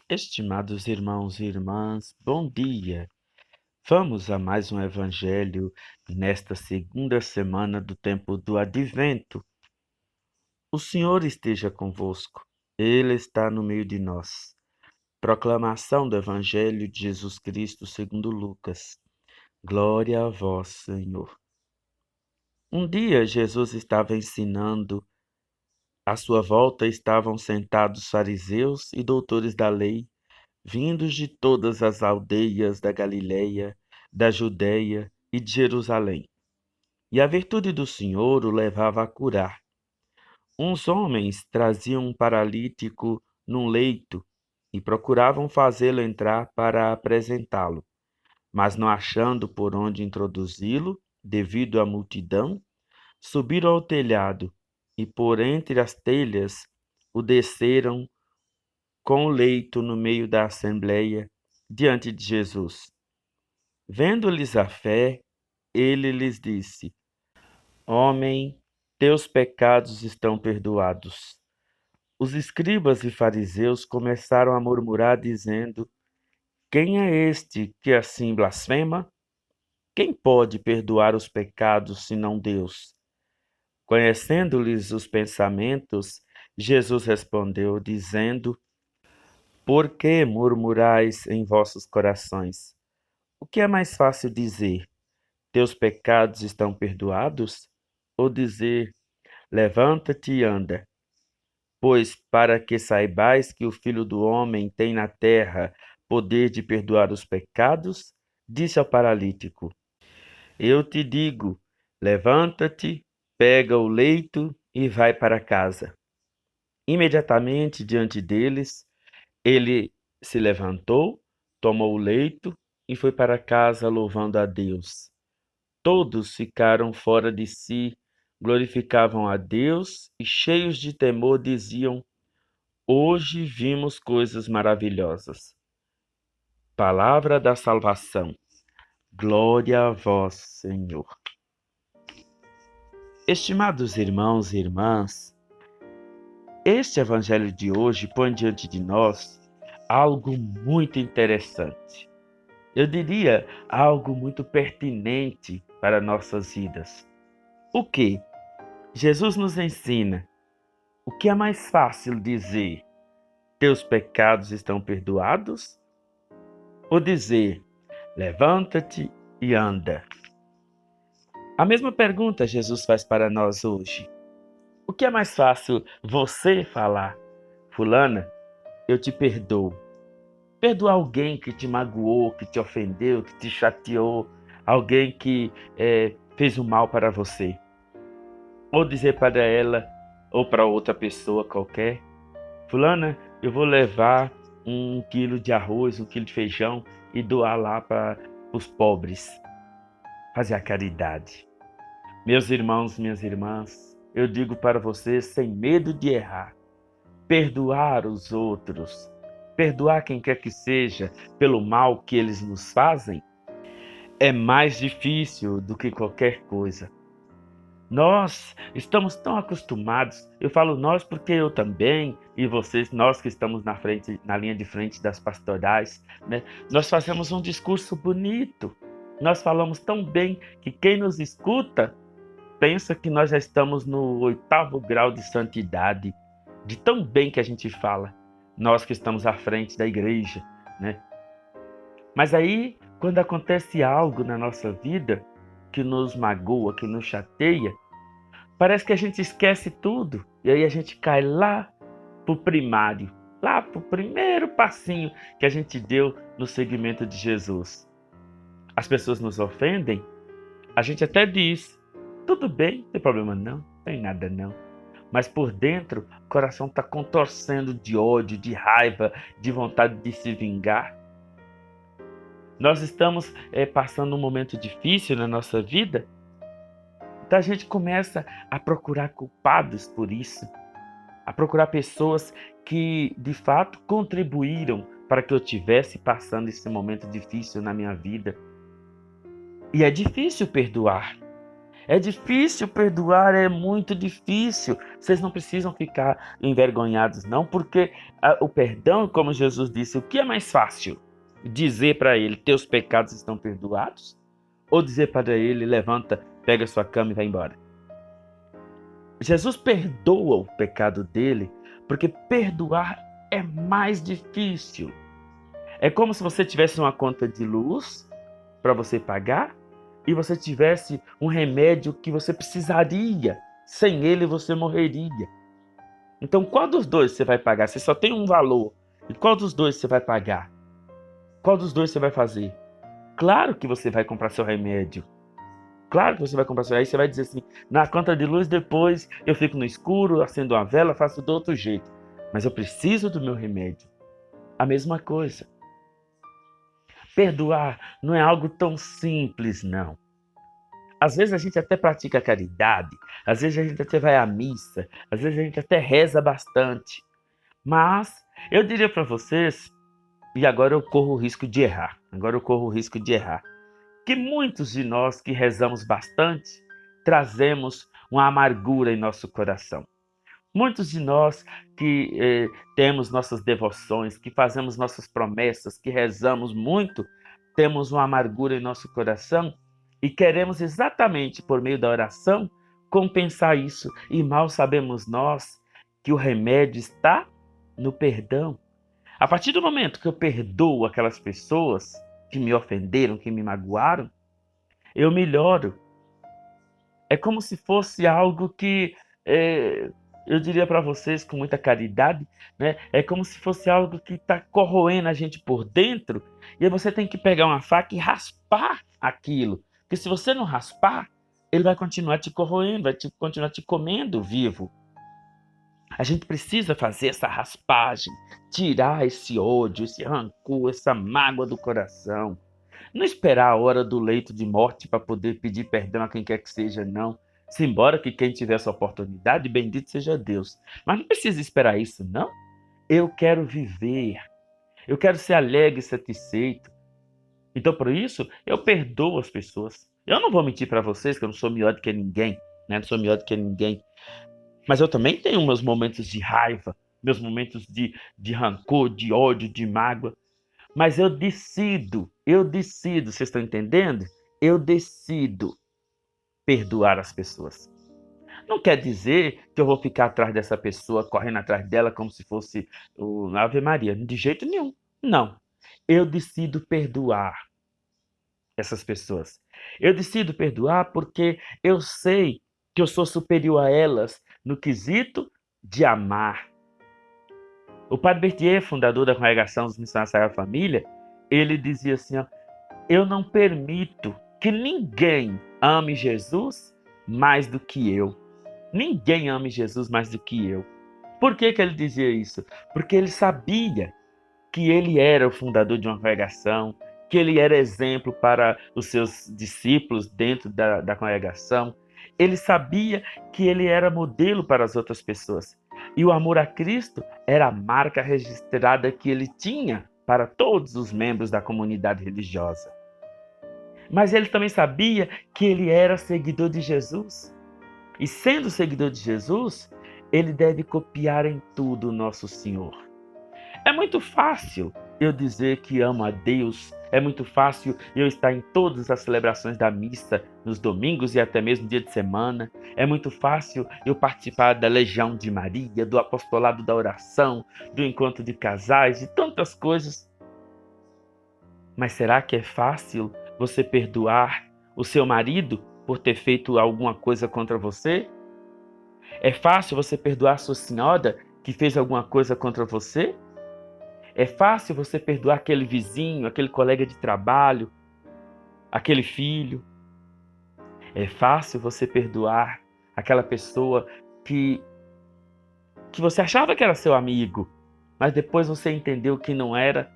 Estimados irmãos e irmãs, bom dia! Vamos a mais um evangelho nesta segunda semana do tempo do Advento. O Senhor esteja convosco, Ele está no meio de nós. Proclamação do Evangelho de Jesus Cristo segundo Lucas. Glória a vós, Senhor. Um dia Jesus estava ensinando. À sua volta estavam sentados fariseus e doutores da lei, vindos de todas as aldeias da Galileia, da Judéia e de Jerusalém. E a virtude do Senhor o levava a curar. Uns homens traziam um paralítico num leito e procuravam fazê-lo entrar para apresentá-lo, mas não achando por onde introduzi-lo, devido à multidão, subiram ao telhado e por entre as telhas o desceram com o leito no meio da assembleia, diante de Jesus. Vendo-lhes a fé, ele lhes disse: Homem, teus pecados estão perdoados. Os escribas e fariseus começaram a murmurar, dizendo: Quem é este que assim blasfema? Quem pode perdoar os pecados senão Deus? Conhecendo-lhes os pensamentos, Jesus respondeu, dizendo: Por que murmurais em vossos corações? O que é mais fácil dizer: Teus pecados estão perdoados? Ou dizer: Levanta-te e anda? Pois para que saibais que o Filho do Homem tem na terra poder de perdoar os pecados, disse ao paralítico: Eu te digo, levanta-te, pega o leito e vai para casa. Imediatamente diante deles, ele se levantou, tomou o leito e foi para casa louvando a Deus. Todos ficaram fora de si, glorificavam a Deus e, cheios de temor, diziam: Hoje vimos coisas maravilhosas. Palavra da salvação. Glória a vós, Senhor. Estimados irmãos e irmãs, este evangelho de hoje põe diante de nós algo muito interessante. Eu diria algo muito pertinente para nossas vidas. O que? Jesus nos ensina. O que é mais fácil dizer? Teus pecados estão perdoados? Ou dizer, levanta-te e anda? A mesma pergunta Jesus faz para nós hoje. O que é mais fácil você falar? Fulana, eu te perdoo. Perdoar alguém que te magoou, que te ofendeu, que te chateou, alguém que fez o mal para você. Ou dizer para ela ou para outra pessoa qualquer: Fulana, eu vou levar 1 quilo de arroz, 1 quilo de feijão e doar lá para os pobres. Fazer a caridade. Meus irmãos, minhas irmãs, eu digo para vocês sem medo de errar. Perdoar os outros, perdoar quem quer que seja pelo mal que eles nos fazem, é mais difícil do que qualquer coisa. Nós estamos tão acostumados, eu falo nós porque eu também, e vocês, nós que estamos na linha de frente das pastorais, né? Nós fazemos um discurso bonito, nós falamos tão bem que quem nos escuta pensa que nós já estamos no 8º grau de santidade, de tão bem que a gente fala, nós que estamos à frente da igreja, né? Mas aí, quando acontece algo na nossa vida que nos magoa, que nos chateia, parece que a gente esquece tudo e aí a gente cai lá pro primário, lá pro primeiro passinho que a gente deu no seguimento de Jesus. As pessoas nos ofendem, a gente até diz, tudo bem, não tem problema não, tem nada não. Mas por dentro, o coração está contorcendo de ódio, de raiva, de vontade de se vingar. Nós estamos passando um momento difícil na nossa vida, então a gente começa a procurar culpados por isso, a procurar pessoas que de fato contribuíram para que eu estivesse passando esse momento difícil na minha vida. E é difícil perdoar. É difícil perdoar, é muito difícil. Vocês não precisam ficar envergonhados, não, porque o perdão, como Jesus disse, o que é mais fácil? Dizer para ele, teus pecados estão perdoados? Ou dizer para ele, levanta, pega sua cama e vai embora? Jesus perdoa o pecado dele, porque perdoar é mais difícil. É como se você tivesse uma conta de luz para você pagar e você tivesse um remédio que você precisaria. Sem ele você morreria. Então qual dos dois você vai pagar? Você só tem um valor. E qual dos dois você vai pagar? Qual dos dois você vai fazer? Claro que você vai comprar seu remédio. Claro que você vai comprar seu remédio. Aí você vai dizer assim, na conta de luz depois eu fico no escuro, acendo uma vela, faço do outro jeito. Mas eu preciso do meu remédio. A mesma coisa. Perdoar não é algo tão simples, não. Às vezes a gente até pratica caridade, às vezes a gente até vai à missa, às vezes a gente até reza bastante. Mas eu diria para vocês, e agora eu corro o risco de errar, que muitos de nós que rezamos bastante, trazemos uma amargura em nosso coração. Muitos de nós que temos nossas devoções, que fazemos nossas promessas, que rezamos muito, temos uma amargura em nosso coração e queremos exatamente por meio da oração compensar isso. E mal sabemos nós que o remédio está no perdão. A partir do momento que eu perdoo aquelas pessoas que me ofenderam, que me magoaram, eu melhoro. É como se fosse algo que eu diria para vocês com muita caridade, né? É como se fosse algo que está corroendo a gente por dentro, e aí você tem que pegar uma faca e raspar aquilo. Porque se você não raspar, ele vai continuar te corroendo, continuar te comendo vivo. A gente precisa fazer essa raspagem, tirar esse ódio, esse rancor, essa mágoa do coração. Não esperar a hora do leito de morte para poder pedir perdão a quem quer que seja, não. Simbora que quem tiver essa oportunidade, bendito seja Deus. Mas não precisa esperar isso, não. Eu quero viver. Eu quero ser alegre e satisfeito. Então, por isso, eu perdoo as pessoas. Eu não vou mentir para vocês que eu não sou melhor do que ninguém, né? Não sou melhor do que ninguém. Mas eu também tenho meus momentos de raiva, meus momentos de rancor, de ódio, de mágoa. Mas eu decido, vocês estão entendendo? Eu decido perdoar as pessoas. Não quer dizer que eu vou ficar atrás dessa pessoa, correndo atrás dela como se fosse o Ave Maria. De jeito nenhum. Não. Eu decido perdoar essas pessoas. Eu decido perdoar porque eu sei que eu sou superior a elas no quesito de amar. O Padre Berthier, fundador da Congregação dos Missionários da Sagrada Família, ele dizia assim, ó, eu não permito que ninguém ame Jesus mais do que eu. Ninguém ame Jesus mais do que eu. Por que ele dizia isso? Porque ele sabia que ele era o fundador de uma congregação, que ele era exemplo para os seus discípulos dentro da congregação. Ele sabia que ele era modelo para as outras pessoas. E o amor a Cristo era a marca registrada que ele tinha para todos os membros da comunidade religiosa. Mas ele também sabia que ele era seguidor de Jesus. E sendo seguidor de Jesus, ele deve copiar em tudo o nosso Senhor. É muito fácil eu dizer que amo a Deus, é muito fácil eu estar em todas as celebrações da missa, nos domingos e até mesmo dia de semana. É muito fácil eu participar da Legião de Maria, do apostolado da oração, do encontro de casais, de tantas coisas. Mas será que é fácil você perdoar o seu marido por ter feito alguma coisa contra você? É fácil você perdoar sua senhora que fez alguma coisa contra você? É fácil você perdoar aquele vizinho, aquele colega de trabalho, aquele filho? É fácil você perdoar aquela pessoa que você achava que era seu amigo, mas depois você entendeu que não era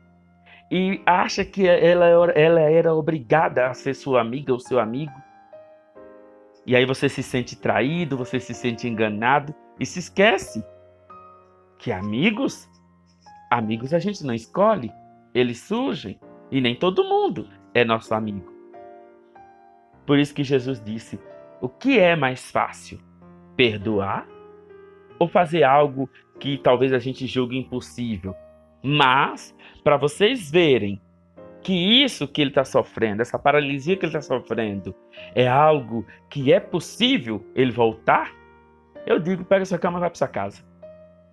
e acha que ela era obrigada a ser sua amiga ou seu amigo? E aí você se sente traído, você se sente enganado e se esquece que amigos a gente não escolhe, eles surgem e nem todo mundo é nosso amigo. Por isso que Jesus disse, O que é mais fácil? Perdoar ou fazer algo que talvez a gente julgue impossível? Mas, para vocês verem que isso que ele está sofrendo, essa paralisia que ele está sofrendo, é algo que é possível ele voltar, eu digo, pega sua cama e vai para sua casa.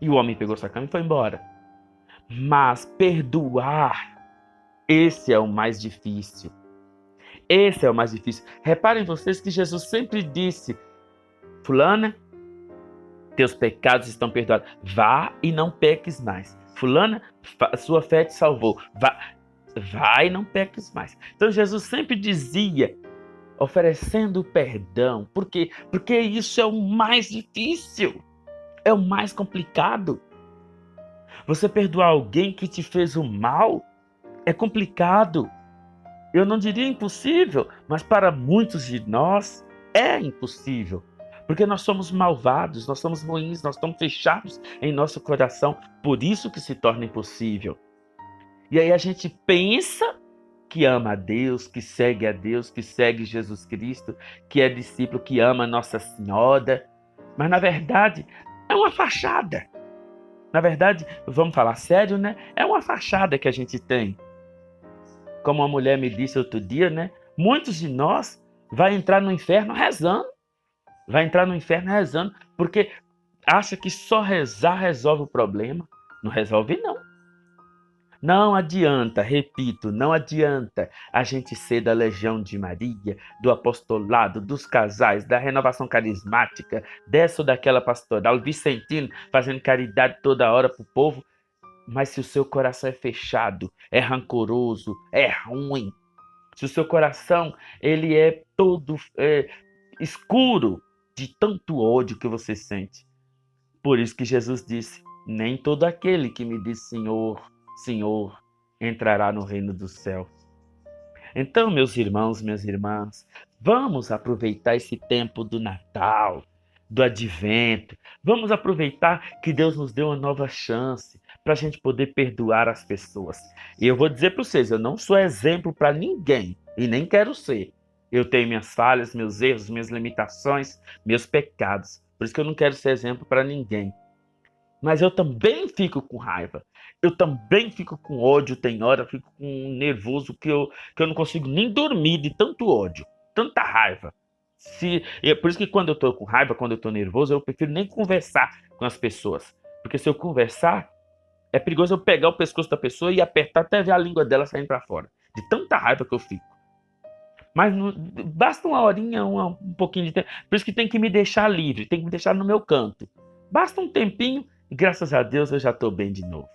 E o homem pegou sua cama e foi embora. Mas perdoar, esse é o mais difícil. Esse é o mais difícil. Reparem vocês que Jesus sempre disse: fulana, teus pecados estão perdoados. Vá e não peques mais. Fulana, sua fé te salvou. Vá e não peques mais. Então Jesus sempre dizia, oferecendo perdão. Por quê? Porque isso é o mais difícil. É o mais complicado. Você perdoar alguém que te fez o mal é complicado. Eu não diria impossível, mas para muitos de nós é impossível. Porque nós somos malvados, nós somos ruins, nós estamos fechados em nosso coração. Por isso que se torna impossível. E aí a gente pensa que ama a Deus, que segue Jesus Cristo, que é discípulo, que ama Nossa Senhora. Mas na verdade é uma fachada. Na verdade, vamos falar sério, né? É uma fachada que a gente tem. Como uma mulher me disse outro dia, né? Muitos de nós vai entrar no inferno rezando. Vai entrar no inferno rezando, porque acha que só rezar resolve o problema. Não resolve, não. Não adianta, repito, não adianta a gente ser da Legião de Maria, do apostolado, dos casais, da renovação carismática, dessa ou daquela pastoral, Vicentino, fazendo caridade toda hora pro povo, mas se o seu coração é fechado, é rancoroso, é ruim, se o seu coração ele é todo escuro de tanto ódio que você sente. Por isso que Jesus disse: nem todo aquele que me diz Senhor, Senhor, entrará no reino dos céus. Então, meus irmãos, minhas irmãs, vamos aproveitar esse tempo do Natal, do Advento. Vamos aproveitar que Deus nos deu uma nova chance para a gente poder perdoar as pessoas. E eu vou dizer para vocês, eu não sou exemplo para ninguém e nem quero ser. Eu tenho minhas falhas, meus erros, minhas limitações, meus pecados. Por isso que eu não quero ser exemplo para ninguém. Mas eu também fico com raiva. Eu também fico com ódio, tem hora, eu fico com nervoso que eu não consigo nem dormir de tanto ódio, tanta raiva. Por isso que quando eu tô com raiva, quando eu tô nervoso, eu prefiro nem conversar com as pessoas. Porque se eu conversar, é perigoso eu pegar o pescoço da pessoa e apertar até ver a língua dela saindo para fora. De tanta raiva que eu fico. Mas basta uma horinha, um pouquinho de tempo. Por isso que tem que me deixar livre, tem que me deixar no meu canto. Basta um tempinho e graças a Deus eu já estou bem de novo.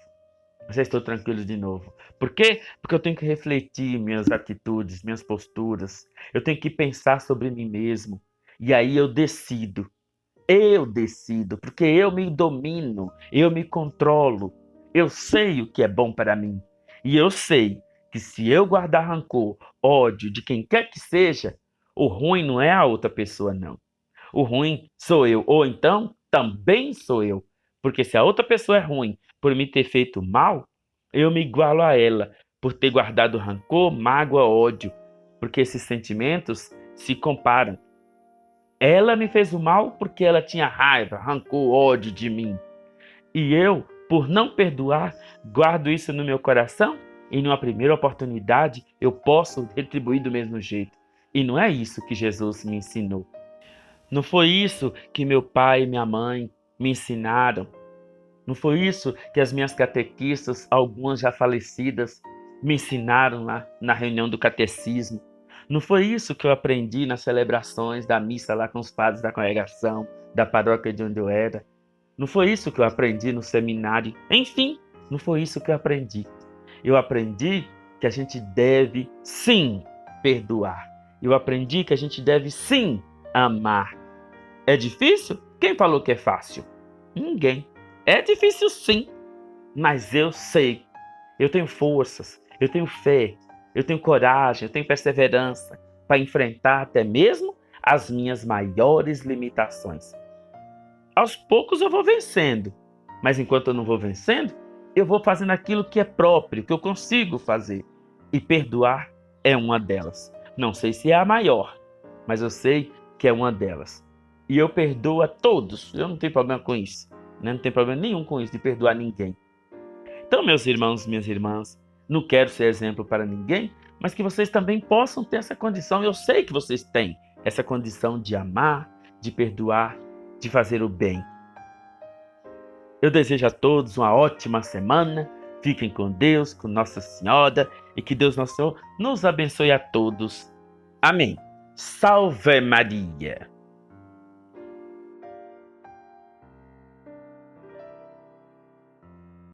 Já estou tranquilo de novo. Por quê? Porque eu tenho que refletir minhas atitudes, minhas posturas. Eu tenho que pensar sobre mim mesmo. E aí eu decido. Eu decido, porque eu me domino, eu me controlo. Eu sei o que é bom para mim. E eu sei que se eu guardar rancor, ódio de quem quer que seja, o ruim não é a outra pessoa, não. O ruim sou eu. Ou então, também sou eu. Porque se a outra pessoa é ruim por me ter feito mal, eu me igualo a ela por ter guardado rancor, mágoa, ódio. Porque esses sentimentos se comparam. Ela me fez o mal porque ela tinha raiva, rancor, ódio de mim. E eu, por não perdoar, guardo isso no meu coração e numa primeira oportunidade eu posso retribuir do mesmo jeito. E não é isso que Jesus me ensinou. Não foi isso que meu pai e minha mãe me ensinaram. Não foi isso que as minhas catequistas, algumas já falecidas, me ensinaram lá na reunião do catecismo. Não foi isso que eu aprendi nas celebrações da missa lá com os padres da congregação, da paróquia de onde eu era. Não foi isso que eu aprendi no seminário. Enfim, não foi isso que eu aprendi. Eu aprendi que a gente deve, sim, perdoar. Eu aprendi que a gente deve, sim, amar. É difícil? Quem falou que é fácil? Ninguém. É difícil sim, mas eu sei. Eu tenho forças, eu tenho fé, eu tenho coragem, eu tenho perseverança para enfrentar até mesmo as minhas maiores limitações. Aos poucos eu vou vencendo, mas enquanto eu não vou vencendo, eu vou fazendo aquilo que é próprio, que eu consigo fazer. E perdoar é uma delas. Não sei se é a maior, mas eu sei que é uma delas. E eu perdoo a todos. Eu não tenho problema com isso. Né? Não tenho problema nenhum com isso, de perdoar ninguém. Então, meus irmãos e minhas irmãs, não quero ser exemplo para ninguém, mas que vocês também possam ter essa condição. Eu sei que vocês têm essa condição de amar, de perdoar, de fazer o bem. Eu desejo a todos uma ótima semana. Fiquem com Deus, com Nossa Senhora, e que Deus Nosso Senhor nos abençoe a todos. Amém. Salve Maria!